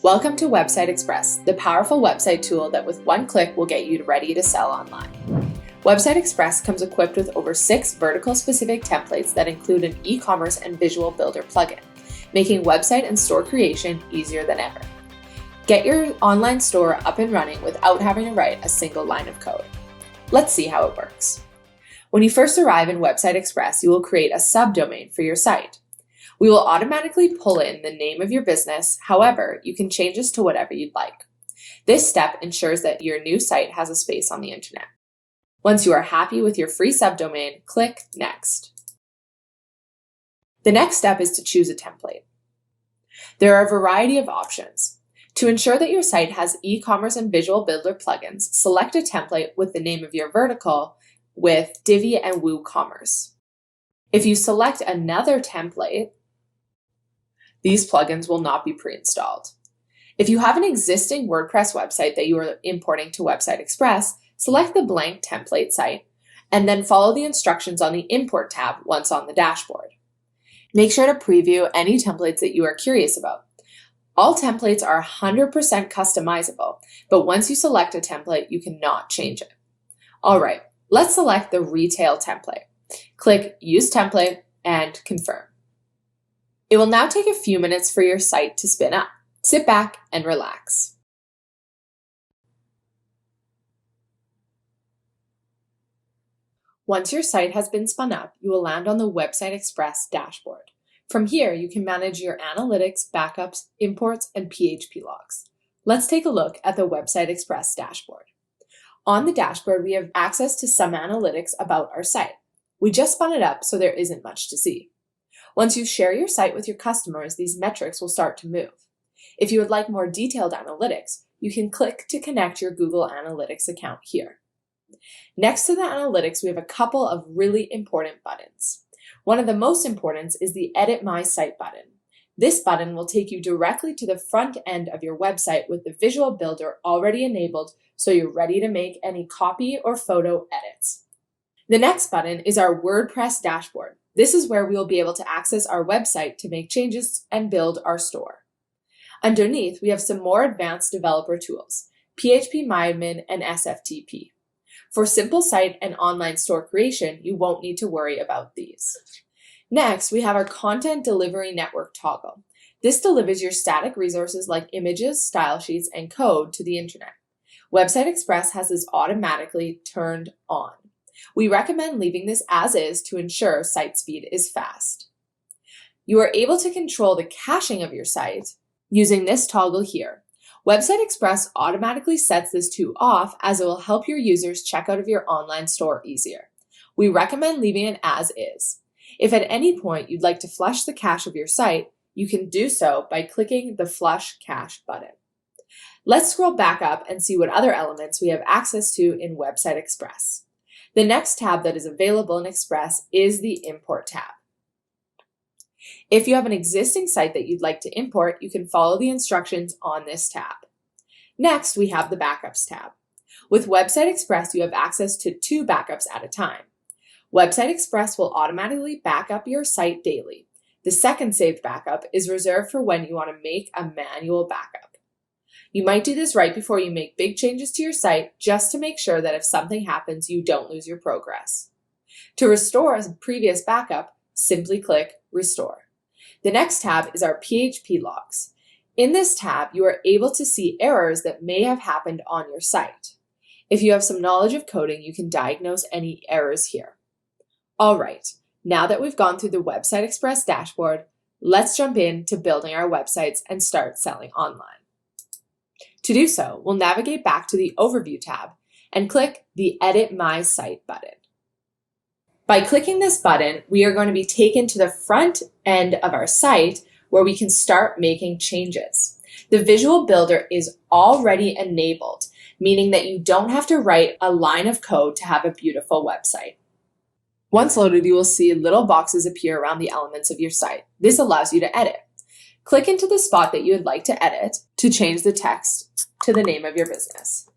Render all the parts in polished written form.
Welcome to Website Express, the powerful website tool that with one click will get you ready to sell online. Website Express comes equipped with over 6 vertical-specific templates that include an e-commerce and visual builder plugin, making website and store creation easier than ever. Get your online store up and running without having to write a single line of code. Let's see how it works. When you first arrive in Website Express, you will create a subdomain for your site. We will automatically pull in the name of your business. However, you can change this to whatever you'd like. This step ensures that your new site has a space on the internet. Once you are happy with your free subdomain, click Next. The next step is to choose a template. There are a variety of options. To ensure that your site has e-commerce and visual builder plugins, select a template with the name of your vertical with Divi and WooCommerce. If you select another template, these plugins will not be pre-installed. If you have an existing WordPress website that you are importing to Website Express, select the blank template site and then follow the instructions on the Import tab once on the dashboard. Make sure to preview any templates that you are curious about. All templates are 100% customizable, but once you select a template, you cannot change it. All right, let's select the retail template. Click Use Template and confirm. It will now take a few minutes for your site to spin up. Sit back and relax. Once your site has been spun up, you will land on the Website Express dashboard. From here, you can manage your analytics, backups, imports, and PHP logs. Let's take a look at the Website Express dashboard. On the dashboard, we have access to some analytics about our site. We just spun it up, so there isn't much to see. Once you share your site with your customers, these metrics will start to move. If you would like more detailed analytics, you can click to connect your Google Analytics account here. Next to the analytics, we have a couple of really important buttons. One of the most important is the Edit My Site button. This button will take you directly to the front end of your website with the visual builder already enabled, so you're ready to make any copy or photo edits. The next button is our WordPress dashboard. This is where we will be able to access our website to make changes and build our store. Underneath, we have some more advanced developer tools, PHPMyAdmin and SFTP. For simple site and online store creation, you won't need to worry about these. Next, we have our Content Delivery Network toggle. This delivers your static resources like images, style sheets, and code to the internet. Website Express has this automatically turned on. We recommend leaving this as is to ensure site speed is fast. You are able to control the caching of your site using this toggle here. Website Express automatically sets this to off as it will help your users check out of your online store easier. We recommend leaving it as is. If at any point you'd like to flush the cache of your site, you can do so by clicking the Flush Cache button. Let's scroll back up and see what other elements we have access to in Website Express. The next tab that is available in Express is the Import tab. If you have an existing site that you'd like to import, you can follow the instructions on this tab. Next, we have the Backups tab. With Website Express, you have access to 2 backups at a time. Website Express will automatically back up your site daily. The second saved backup is reserved for when you want to make a manual backup. You might do this right before you make big changes to your site just to make sure that if something happens, you don't lose your progress. To restore a previous backup, simply click Restore. The next tab is our PHP logs. In this tab, you are able to see errors that may have happened on your site. If you have some knowledge of coding, you can diagnose any errors here. All right, now that we've gone through the Website Express dashboard, let's jump into building our websites and start selling online. To do so, we'll navigate back to the Overview tab and click the Edit My Site button. By clicking this button, we are going to be taken to the front end of our site where we can start making changes. The Visual Builder is already enabled, meaning that you don't have to write a line of code to have a beautiful website. Once loaded, you will see little boxes appear around the elements of your site. This allows you to edit. Click into the spot that you would like to edit to change the text to the name of your business.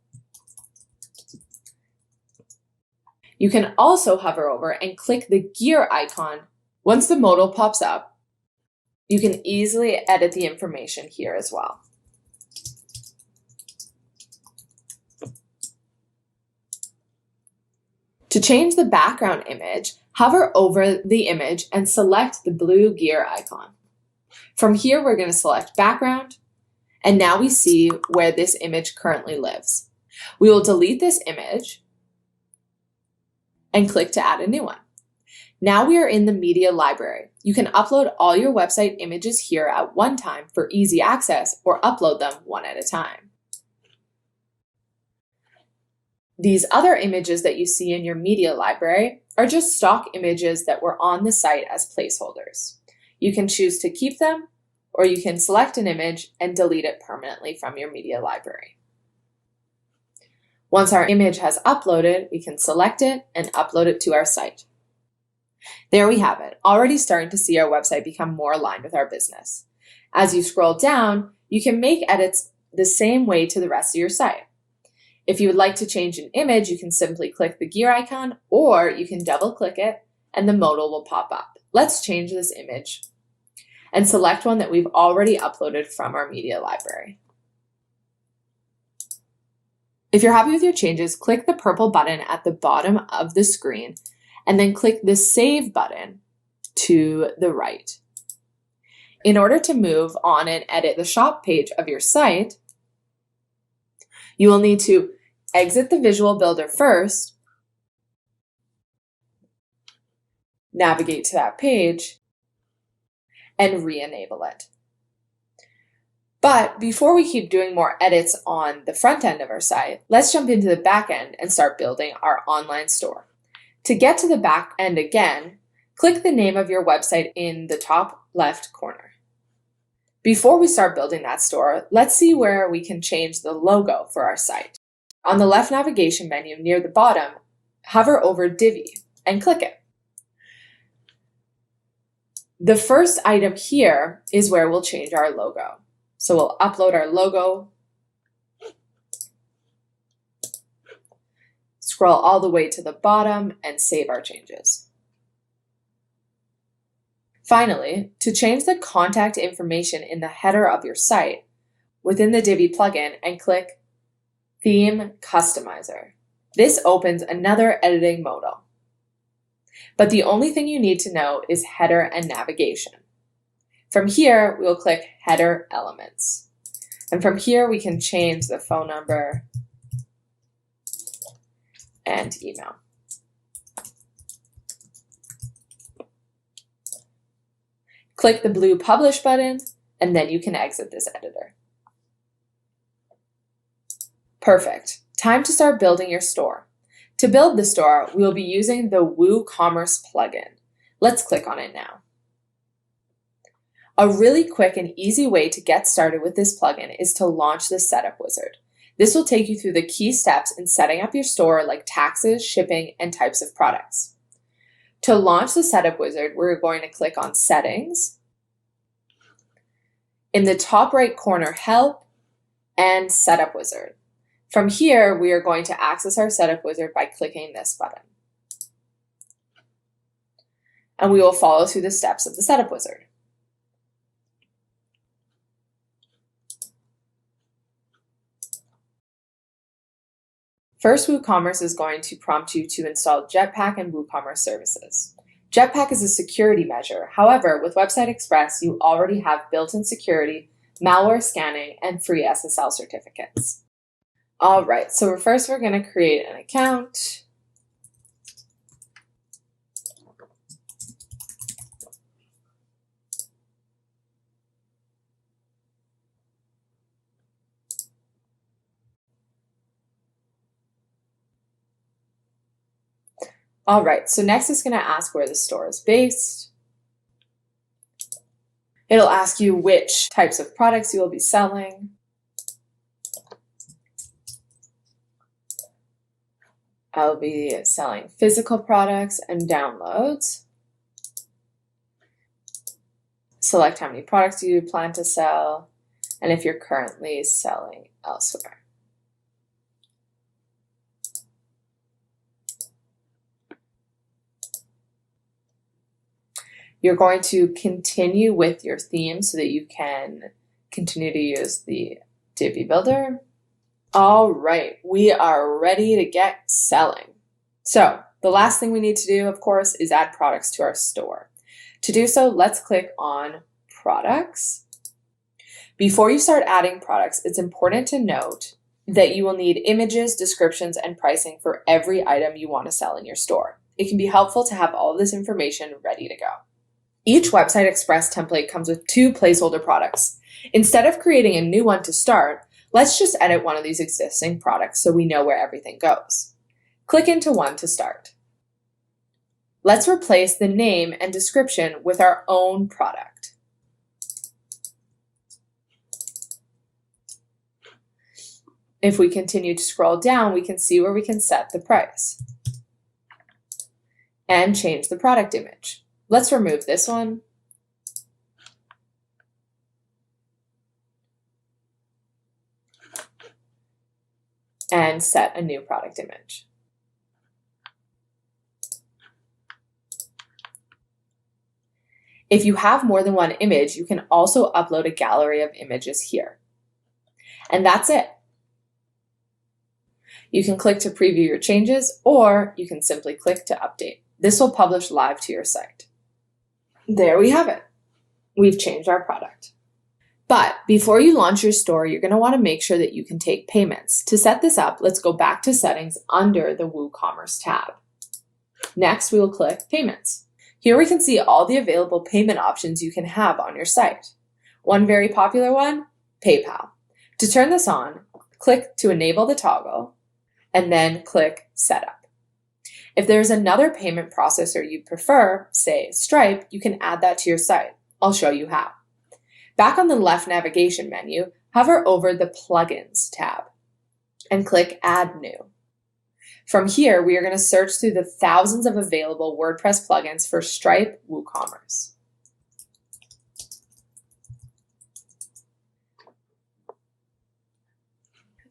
You can also hover over and click the gear icon. Once the modal pops up, you can easily edit the information here as well. To change the background image, hover over the image and select the blue gear icon. From here, we're going to select background, and now we see where this image currently lives. We will delete this image and click to add a new one. Now we are in the media library. You can upload all your website images here at one time for easy access, or upload them one at a time. These other images that you see in your media library are just stock images that were on the site as placeholders. You can choose to keep them, or you can select an image and delete it permanently from your media library. Once our image has uploaded, we can select it and upload it to our site. There we have it, already starting to see our website become more aligned with our business. As you scroll down, you can make edits the same way to the rest of your site. If you would like to change an image, you can simply click the gear icon, or you can double click it and the modal will pop up. Let's change this image and select one that we've already uploaded from our media library. If you're happy with your changes, click the purple button at the bottom of the screen and then click the Save button to the right. In order to move on and edit the shop page of your site, you will need to exit the Visual Builder first, navigate to that page, and re-enable it. But before we keep doing more edits on the front end of our site, let's jump into the back end and start building our online store. To get to the back end again, click the name of your website in the top left corner. Before we start building that store, let's see where we can change the logo for our site. On the left navigation menu near the bottom, hover over Divi and click it. The first item here is where we'll change our logo. So we'll upload our logo, scroll all the way to the bottom, and save our changes. Finally, to change the contact information in the header of your site within the Divi plugin, and click Theme Customizer. This opens another editing modal. But the only thing you need to know is header and navigation. From here, we'll click Header Elements. And from here, we can change the phone number and email. Click the blue Publish button, and then you can exit this editor. Perfect. Time to start building your store. To build the store, we will be using the WooCommerce plugin. Let's click on it now. A really quick and easy way to get started with this plugin is to launch the Setup Wizard. This will take you through the key steps in setting up your store, like taxes, shipping, and types of products. To launch the Setup Wizard, we're going to click on Settings. In the top right corner, Help and Setup Wizard. From here, we are going to access our Setup Wizard by clicking this button. And we will follow through the steps of the Setup Wizard. First, WooCommerce is going to prompt you to install Jetpack and WooCommerce services. Jetpack is a security measure. However, with Website Express, you already have built-in security, malware scanning, and free SSL certificates. All right, so first we're going to create an account. All right, so next it's going to ask where the store is based. It'll ask you which types of products you will be selling. I'll be selling physical products and downloads. Select how many products you plan to sell, and if you're currently selling elsewhere. You're going to continue with your theme so that you can continue to use the Divi Builder. All right, we are ready to get selling. So The last thing we need to do, of course, is add products to our store. To do so, let's click on Products. Before you start adding products, it's important to note that you will need images, descriptions, and pricing for every item you want to sell in your store. It can be helpful to have all of this information ready to go. Each Website Express template comes with 2 placeholder products. Instead of creating a new one to start, let's just edit one of these existing products so we know where everything goes. Click into one to start. Let's replace the name and description with our own product. If we continue to scroll down, we can see where we can set the price and change the product image. Let's remove this one and set a new product image. If you have more than one image, you can also upload a gallery of images here. And that's it. You can click to preview your changes, or you can simply click to update. This will publish live to your site. There we have it. We've changed our product. But before you launch your store, you're going to want to make sure that you can take payments. To set this up, let's go back to Settings under the WooCommerce tab. Next, we will click Payments. Here we can see all the available payment options you can have on your site. One very popular one, PayPal. To turn this on, click to enable the toggle, and then click Setup. If there's another payment processor you prefer, say Stripe, you can add that to your site. I'll show you how. Back on the left navigation menu, hover over the Plugins tab and click Add New. From here, we are going to search through the thousands of available WordPress plugins for Stripe WooCommerce.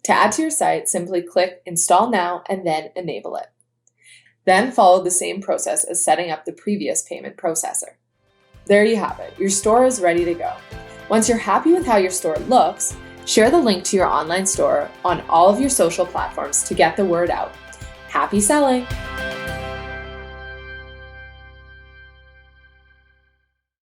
To add to your site, simply click Install Now and then enable it. Then follow the same process as setting up the previous payment processor. There you have it. Your store is ready to go. Once you're happy with how your store looks, share the link to your online store on all of your social platforms to get the word out. Happy selling!